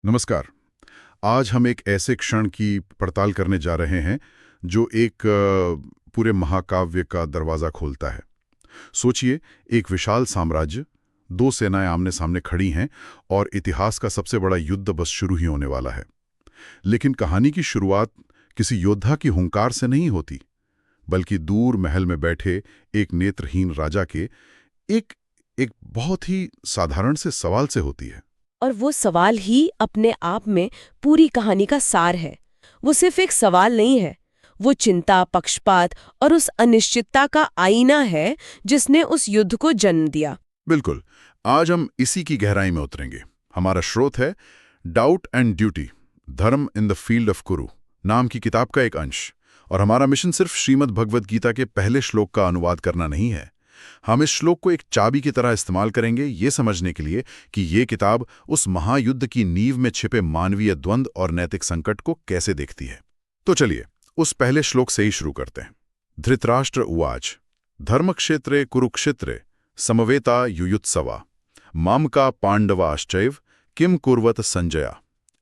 नमस्कार। आज हम एक ऐसे क्षण की पड़ताल करने जा रहे हैं जो एक पूरे महाकाव्य का दरवाज़ा खोलता है। सोचिए, एक विशाल साम्राज्य, दो सेनाएं आमने सामने खड़ी हैं और इतिहास का सबसे बड़ा युद्ध बस शुरू ही होने वाला है। लेकिन कहानी की शुरुआत किसी योद्धा की हुंकार से नहीं होती, बल्कि दूर महल में बैठे एक नेत्रहीन राजा के एक एक बहुत ही साधारण से सवाल से होती है। और वो सवाल ही अपने आप में पूरी कहानी का सार है। वो सिर्फ एक सवाल नहीं है, वो चिंता, पक्षपात और उस अनिश्चितता का आईना है जिसने उस युद्ध को जन्म दिया। बिल्कुल। आज हम इसी की गहराई में उतरेंगे। हमारा स्रोत है डाउट एंड ड्यूटी, धर्म इन द फील्ड ऑफ कुरु नाम की किताब का एक अंश। और हमारा मिशन सिर्फ श्रीमद् भगवद गीता के पहले श्लोक का अनुवाद करना नहीं है। हम इस श्लोक को एक चाबी की तरह इस्तेमाल करेंगे ये समझने के लिए कि ये किताब उस महायुद्ध की नींव में छिपे मानवीय द्वंद्व और नैतिक संकट को कैसे देखती है। तो चलिए उस पहले श्लोक से ही शुरू करते हैं। धृतराष्ट्र उवाच धर्मक्षेत्रे कुरुक्षेत्रे समवेता युयुत्सवा मामका पांडवाश्चैव किम कुर्वत संजया।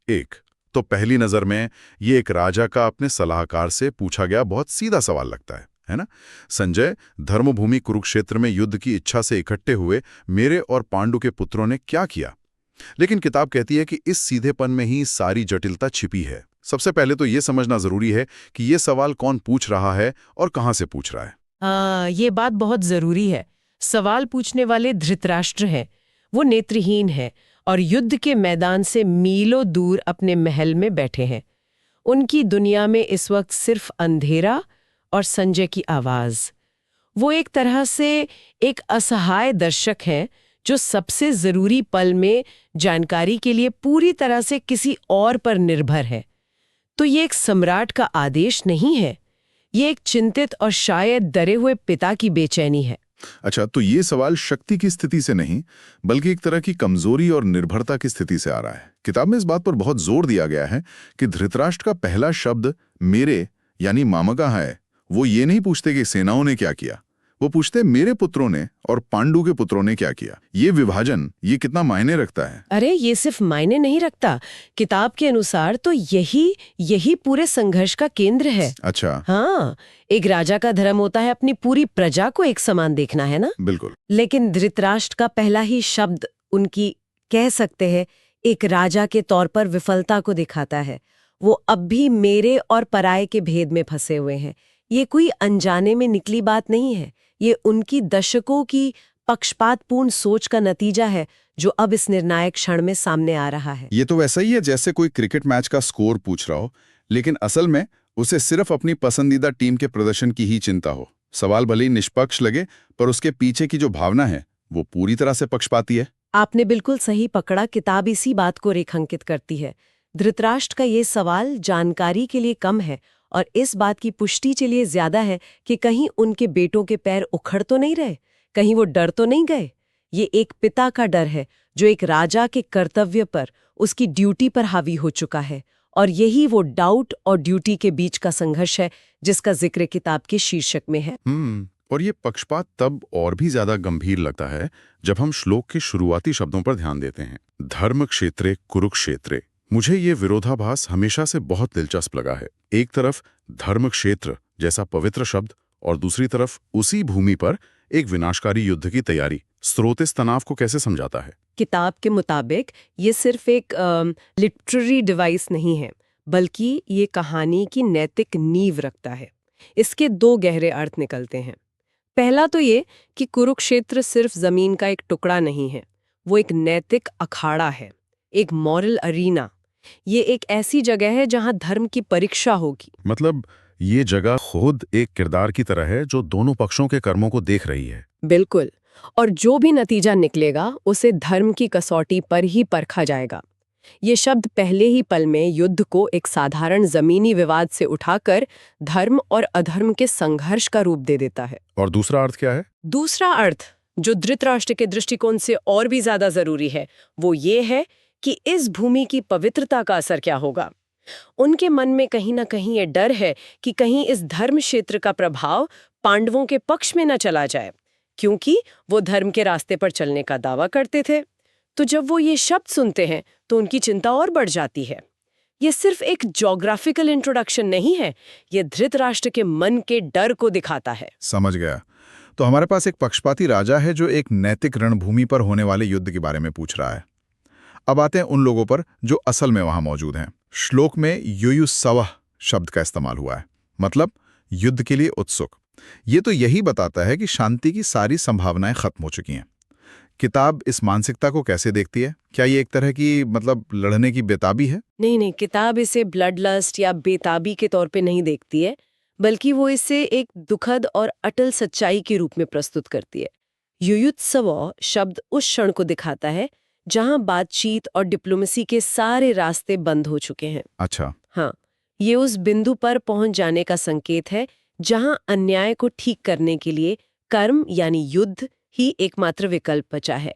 एक तो पहली नजर में ये एक राजा का अपने सलाहकार से पूछा गया बहुत सीधा सवाल लगता है ना? संजय, धर्मभूमि कुरुक्षेत्र में युद्ध की इच्छा से इकट्ठे हुए मेरे और पांडु के पुत्रों ने क्या किया? लेकिन किताब कहती है कि इस सीधेपन में ही सारी जटिलता छिपी है। सबसे पहले तो ये समझना जरूरी है कि ये सवाल कौन पूछ रहा है और कहां से पूछ रहा है। ये बात बहुत जरूरी है। सवाल पूछने वाले धृतराष्ट्र हैं। वो नेत्रहीन है और युद्ध के मैदान से मीलों दूर अपने महल में बैठे हैं। उनकी दुनिया में इस वक्त सिर्फ अंधेरा और संजय की आवाज। वो एक तरह से एक असहाय दर्शक हैं जो सबसे जरूरी पल में जानकारी के लिए पूरी तरह से किसी और पर निर्भर है। तो ये एक सम्राट का आदेश नहीं है, ये एक चिंतित और शायद डरे हुए पिता की बेचैनी है। अच्छा, तो ये सवाल शक्ति की स्थिति से नहीं, बल्कि एक तरह की कमजोरी और निर्भरता की स्थिति से आ रहा है। किताब में इस बात पर बहुत जोर दिया गया है कि धृतराष्ट्र का पहला शब्द मेरे यानी मामका है। वो ये नहीं पूछते कि सेनाओं ने क्या किया, वो पूछते मेरे पुत्रों ने और पांडु के पुत्रों ने क्या किया। ये विभाजन, ये कितना मायने रखता है? अरे ये सिर्फ मायने नहीं रखता, किताब के अनुसार तो यही पूरे संघर्ष का केंद्र है। अच्छा। हाँ, एक राजा का धर्म होता है अपनी पूरी प्रजा को एक समान देखना, है ना? बिल्कुल। लेकिन धृतराष्ट्र का पहला ही शब्द उनकी, कह सकते हैं, एक राजा के तौर पर विफलता को दिखाता है। वो अब भी मेरे और पराये के भेद में फंसे हुए हैं। ये कोई अनजाने में निकली बात नहीं है, ये उनकी दशकों की पक्षपातपूर्ण सोच का नतीजा है जो अब इस निर्णायक क्षण में सामने आ रहा है। ये तो वैसा ही है जैसे कोई क्रिकेट मैच का स्कोर पूछ रहा हो, लेकिन असल में उसे सिर्फ अपनी पसंदीदा टीम के प्रदर्शन की ही चिंता हो। सवाल भले ही निष्पक्ष लगे, पर उसके पीछे की जो भावना है वो पूरी तरह से पक्षपाती है। आपने बिल्कुल सही पकड़ा, किताब इसी बात को रेखांकित करती है। धृतराष्ट्र का ये सवाल जानकारी के लिए कम है और इस बात की पुष्टि के लिए ज्यादा है कि कहीं उनके बेटों के पैर उखड़ तो नहीं रहे, कहीं वो डर तो नहीं गए। ये एक पिता का डर है जो एक राजा के कर्तव्य पर, उसकी ड्यूटी पर हावी हो चुका है। और यही वो डाउट और ड्यूटी के बीच का संघर्ष है जिसका जिक्र किताब के शीर्षक में है। और ये पक्षपात तब और भी ज्यादा गंभीर लगता है जब हम श्लोक के शुरुआती शब्दों पर ध्यान देते हैं। धर्म क्षेत्रे कुरुक्षेत्रे। मुझे ये विरोधाभास हमेशा से बहुत दिलचस्प लगा है। एक तरफ धर्म क्षेत्र जैसा पवित्र शब्द और दूसरी तरफ उसी भूमि पर एक विनाशकारी युद्ध की तैयारी। स्रोत इस तनाव को कैसे समझाता है? किताब के मुताबिक ये सिर्फ एक लिटरेरी डिवाइस नहीं है, बल्कि ये कहानी की नैतिक नींव रखता है। इसके दो गहरे अर्थ निकलते हैं। पहला तो ये कि कुरुक्षेत्र सिर्फ जमीन का एक टुकड़ा नहीं है, वो एक नैतिक अखाड़ा है, एक मॉरल अरीना। ये एक ऐसी जगह है जहां धर्म की परीक्षा होगी। मतलब ये जगह खुद एक किरदार की तरह है जो दोनों पक्षों के कर्मों को देख रही है। बिल्कुल। और जो भी नतीजा निकलेगा उसे धर्म की कसौटी पर ही परखा जाएगा। ये शब्द पहले ही पल में युद्ध को एक साधारण जमीनी विवाद से उठाकर धर्म और अधर्म के संघर्ष का रूप दे देता है। और दूसरा अर्थ क्या है? दूसरा अर्थ, जो धृतराष्ट्र के दृष्टिकोण से और भी ज्यादा जरूरी है, वो ये है कि इस भूमि की पवित्रता का असर क्या होगा। उनके मन में कहीं ना कहीं ये डर है कि कहीं इस धर्म क्षेत्र का प्रभाव पांडवों के पक्ष में न चला जाए, क्योंकि वो धर्म के रास्ते पर चलने का दावा करते थे। तो जब वो ये शब्द सुनते हैं तो उनकी चिंता और बढ़ जाती है। ये सिर्फ एक ज्योग्राफिकल इंट्रोडक्शन नहीं है, ये धृतराष्ट्र के मन के डर को दिखाता है। समझ गया। तो हमारे पास एक पक्षपाती राजा है जो एक नैतिक रणभूमि पर होने वाले युद्ध के बारे में पूछ रहा है। अब आते हैं उन लोगों पर जो असल में वहां मौजूद हैं। श्लोक में युयुत्सवः शब्द का इस्तेमाल हुआ है, मतलब युद्ध के लिए उत्सुक। ये तो यही बताता है कि शांति की सारी संभावनाएं खत्म हो चुकी हैं। किताब इस मानसिकता को कैसे देखती है? क्या ये एक तरह की लड़ने की बेताबी है? नहीं, किताब इसे ब्लड लस्ट या बेताबी के तौर पे नहीं देखती है, बल्कि वो इसे एक दुखद और अटल सच्चाई के रूप में प्रस्तुत करती है। युयुत्सव शब्द उस क्षण को दिखाता है जहां बातचीत और डिप्लोमेसी के सारे रास्ते बंद हो चुके हैं। अच्छा। हाँ, ये उस बिंदु पर पहुंच जाने का संकेत है जहां अन्याय को ठीक करने के लिए कर्म यानी युद्ध ही एकमात्र विकल्प बचा है।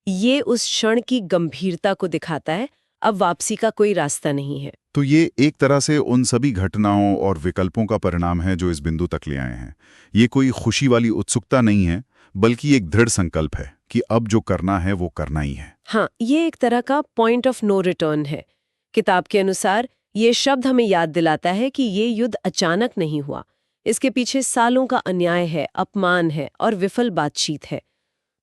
ये उस क्षण की गंभीरता को दिखाता है, अब वापसी का कोई रास्ता नहीं है। तो ये एक तरह से उन सभी घटनाओं और विकल्पों का परिणाम है जो इस बिंदु तक ले आए हैं। ये कोई खुशी वाली उत्सुकता नहीं है, बल्कि एक दृढ़ संकल्प है कि अब जो करना है वो करना ही है। हाँ, ये एक तरह का पॉइंट ऑफ नो रिटर्न है। किताब के अनुसार ये शब्द हमें याद दिलाता है कि ये युद्ध अचानक नहीं हुआ। इसके पीछे सालों का अन्याय है, अपमान है और विफल बातचीत है।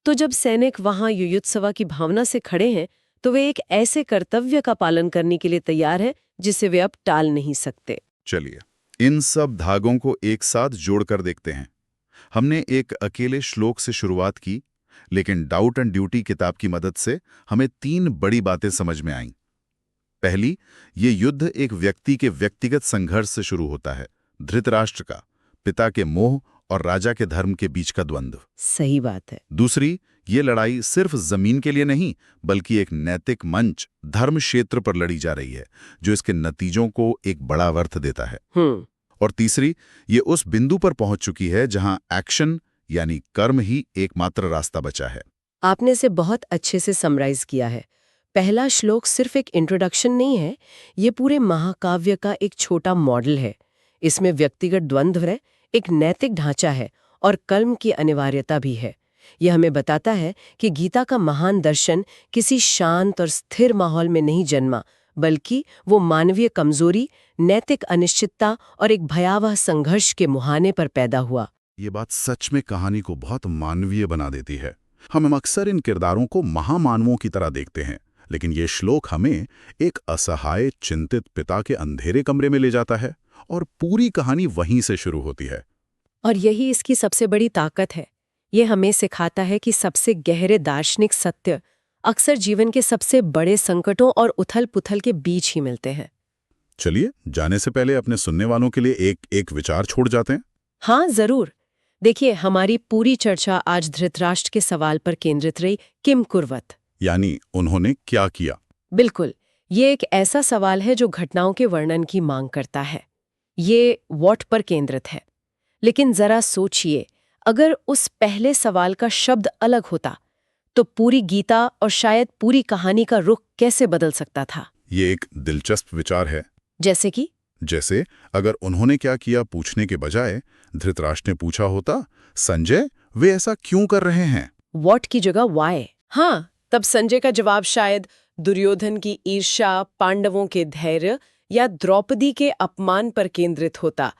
तो जब सैनिक वहां युयुत्सवा की भावना से खड़े हैं, तो वे एक ऐसे कर्तव्य का पालन करने के लिए तैयार हैं जिसे वे अब टाल नहीं सकते। चलिए, इन सब धागों को एक साथ जोड़कर देखते हैं। हमने एक अकेले श्लोक से शुरुआत की, लेकिन डाउट एंड ड्यूटी किताब की मदद से हमें 3 बड़ी बातें समझ में आईं। पहली, ये युद्ध एक व्यक्ति के व्यक्तिगत संघर्ष से शुरू होता है, धृतराष्ट्र का, पिता के मोह और राजा के धर्म के बीच का द्वंद्व। सही बात है। दूसरी, ये लड़ाई सिर्फ जमीन के लिए नहीं, बल्कि एक नैतिक मंच, धर्म क्षेत्र पर लड़ी जा रही है, जो इसके नतीजों को एक बड़ा अर्थ देता है। और तीसरी, ये उस बिंदु पर पहुंच चुकी है जहां एक्शन यानी कर्म ही एकमात्र रास्ता बचा है। आपने इसे बहुत अच्छे से समराइज किया है। पहला श्लोक सिर्फ एक इंट्रोडक्शन नहीं है, ये पूरे महाकाव्य का एक छोटा मॉडल है। इसमें व्यक्तिगत द्वंद्व है, एक नैतिक ढांचा है और कर्म की अनिवार्यता भी है। यह हमें बताता है कि गीता का महान दर्शन किसी शांत और स्थिर माहौल में नहीं जन्मा, बल्कि वो मानवीय कमजोरी, नैतिक अनिश्चितता और एक भयावह संघर्ष के मुहाने पर पैदा हुआ। ये बात सच में कहानी को बहुत मानवीय बना देती है। हम अक्सर इन किरदारों को महामानवों की तरह देखते हैं, लेकिन ये श्लोक हमें एक असहाय, चिंतित पिता के अंधेरे कमरे में ले जाता है और पूरी कहानी वहीं से शुरू होती है। और यही इसकी सबसे बड़ी ताकत है। ये हमें सिखाता है कि सबसे गहरे दार्शनिक सत्य अक्सर जीवन के सबसे बड़े संकटों और उथल-पुथल के बीच ही मिलते हैं। चलिए, जाने से पहले अपने सुनने वालों के लिए एक विचार छोड़ जाते हैं। हाँ, जरूर। देखिए, हमारी पूरी चर्चा आज धृतराष्ट्र के सवाल पर केंद्रित रही, किम कुर्वत, यानी उन्होंने क्या किया। बिल्कुल, ये एक ऐसा सवाल है जो घटनाओं के वर्णन की मांग करता है। ये व्हाट पर केंद्रित है। लेकिन जरा सोचिए, अगर उस पहले सवाल का शब्द अलग होता तो पूरी गीता और शायद पूरी कहानी का रुख कैसे बदल सकता था। ये एक दिलचस्प विचार है। जैसे अगर उन्होंने क्या किया पूछने के बजाय धृतराष्ट्र ने पूछा होता, संजय वे ऐसा क्यों कर रहे हैं, व्हाट की जगह व्हाई। हाँ, तब संजय का जवाब शायद दुर्योधन की ईर्ष्या, पांडवों के धैर्य या द्रौपदी के अपमान पर केंद्रित होता।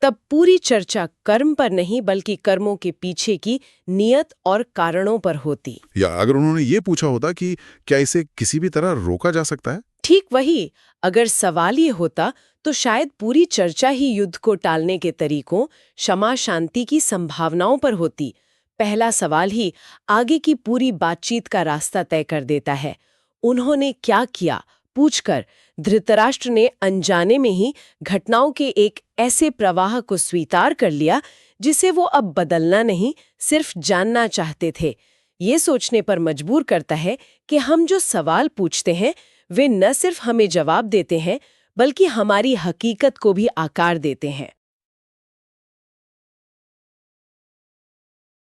तब पूरी चर्चा कर्म पर नहीं बल्कि कर्मों के पीछे की नियत और कारणों पर होती। या अगर उन्होंने ये पूछा होता कि क्या इसे किसी भी तरह रोका जा सकता है। ठीक वही, अगर सवाल ये होता तो शायद पूरी चर्चा ही युद्ध को टालने के तरीकों, क्षमा शांति की संभावनाओं पर होती। पहला सवाल ही आगे की पूरी बातचीत का रास्ता तय कर देता है। उन्होंने क्या किया पूछकर धृतराष्ट्र ने अनजाने में ही घटनाओं के एक ऐसे प्रवाह को स्वीकार कर लिया जिसे वो अब बदलना नहीं, सिर्फ जानना चाहते थे। ये सोचने पर मजबूर करता है कि हम जो सवाल पूछते हैं वे न सिर्फ हमें जवाब देते हैं, बल्कि हमारी हकीकत को भी आकार देते हैं।